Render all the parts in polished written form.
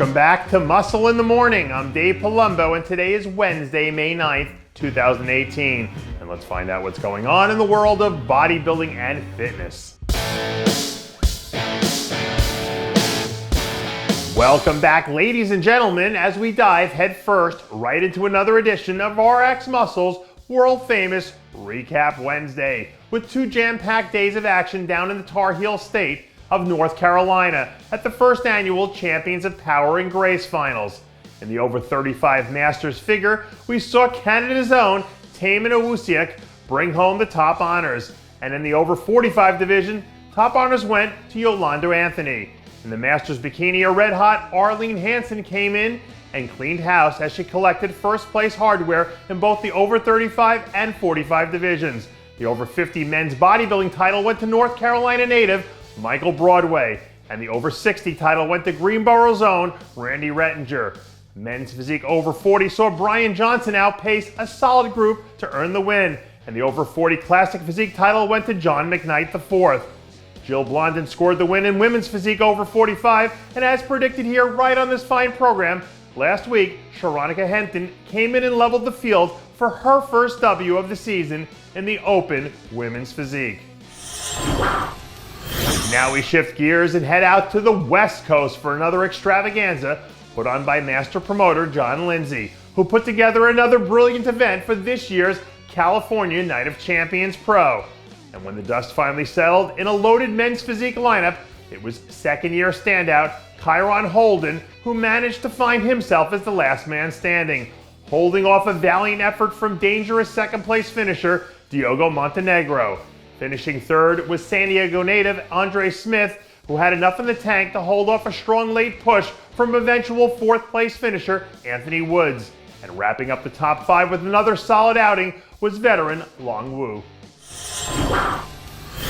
Welcome back to Muscle in the Morning. I'm Dave Palumbo, and today is Wednesday, May 9th, 2018. And let's find out what's going on in the world of bodybuilding and fitness. Welcome back, ladies and gentlemen, as we dive headfirst right into another edition of RxMuscle's world-famous Recap Wednesday, with two jam-packed days of action down in the Tar Heel state of North Carolina at the first annual Champions of Power and Grace Finals. In the over 35 Masters figure, we saw Canada's own Taman Owusiak bring home the top honors. And in the over 45 division, top honors went to Yolanda Anthony. In the Masters bikini, a red-hot Arlene Hansen came in and cleaned house as she collected first-place hardware in both the over 35 and 45 divisions. The over 50 men's bodybuilding title went to North Carolina native Michael Broadway, and the over 60 title went to Greenboro's own Randy Rettinger. Men's physique over 40 saw Brian Johnson outpace a solid group to earn the win, and the over 40 classic physique title went to John McKnight IV. Jill Blondin scored the win in women's physique over 45, and as predicted here right on this fine program, last week, Sharonica Henton came in and leveled the field for her first W of the season in the open women's physique. Now we shift gears and head out to the West Coast for another extravaganza put on by master promoter John Lindsay, who put together another brilliant event for this year's California Night of Champions Pro. And when the dust finally settled in a loaded men's physique lineup, it was second-year standout Kyron Holden who managed to find himself as the last man standing, holding off a valiant effort from dangerous second-place finisher Diogo Montenegro. Finishing third was San Diego native Andre Smith, who had enough in the tank to hold off a strong late push from eventual fourth-place finisher Anthony Woods. And wrapping up the top five with another solid outing was veteran Long Wu.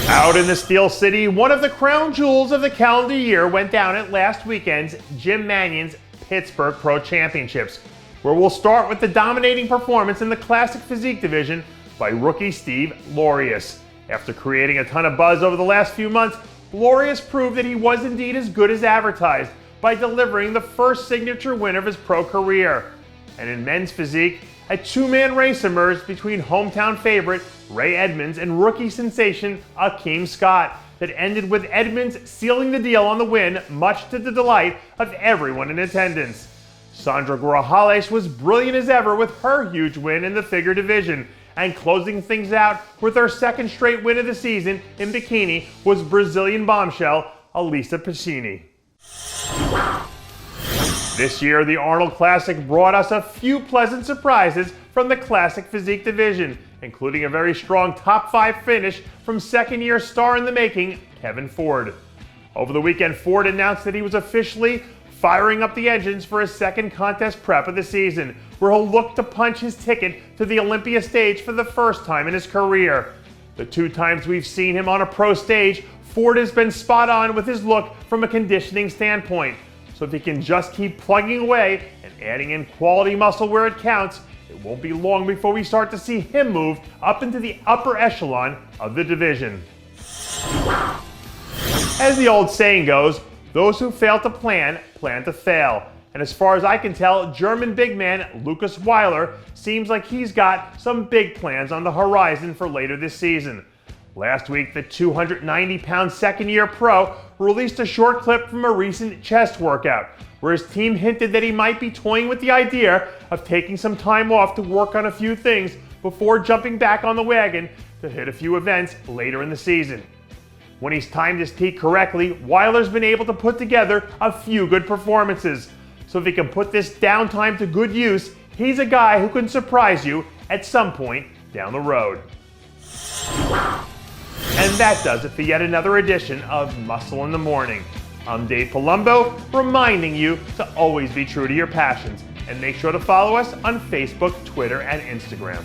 Out in the Steel City, one of the crown jewels of the calendar year went down at last weekend's Jim Mannion's Pittsburgh Pro Championships, where we'll start with the dominating performance in the classic physique division by rookie Steve Laureus. After creating a ton of buzz over the last few months, Laureus proved that he was indeed as good as advertised by delivering the first signature win of his pro career. And in men's physique, a two-man race emerged between hometown favorite Ray Edmonds and rookie sensation Akeem Scott that ended with Edmonds sealing the deal on the win, much to the delight of everyone in attendance. Sandra Grajales was brilliant as ever with her huge win in the figure division, and closing things out with her second straight win of the season in bikini was Brazilian bombshell Elisa Piccini. This year, the Arnold Classic brought us a few pleasant surprises from the classic physique division, including a very strong top five finish from second-year star in the making, Kevin Ford. Over the weekend, Ford announced that he was officially firing up the engines for his second contest prep of the season, where he'll look to punch his ticket to the Olympia stage for the first time in his career. The two times we've seen him on a pro stage, Ford has been spot on with his look from a conditioning standpoint. So if he can just keep plugging away and adding in quality muscle where it counts, it won't be long before we start to see him move up into the upper echelon of the division. As the old saying goes, those who fail to plan to fail. And as far as I can tell, German big man Lukas Wyler seems like he's got some big plans on the horizon for later this season. Last week, the 290-pound second-year pro released a short clip from a recent chest workout, where his team hinted that he might be toying with the idea of taking some time off to work on a few things before jumping back on the wagon to hit a few events later in the season. When he's timed his peak correctly, Wyler's been able to put together a few good performances. So if he can put this downtime to good use, he's a guy who can surprise you at some point down the road. And that does it for yet another edition of Muscle in the Morning. I'm Dave Palumbo, reminding you to always be true to your passions, and make sure to follow us on Facebook, Twitter, and Instagram.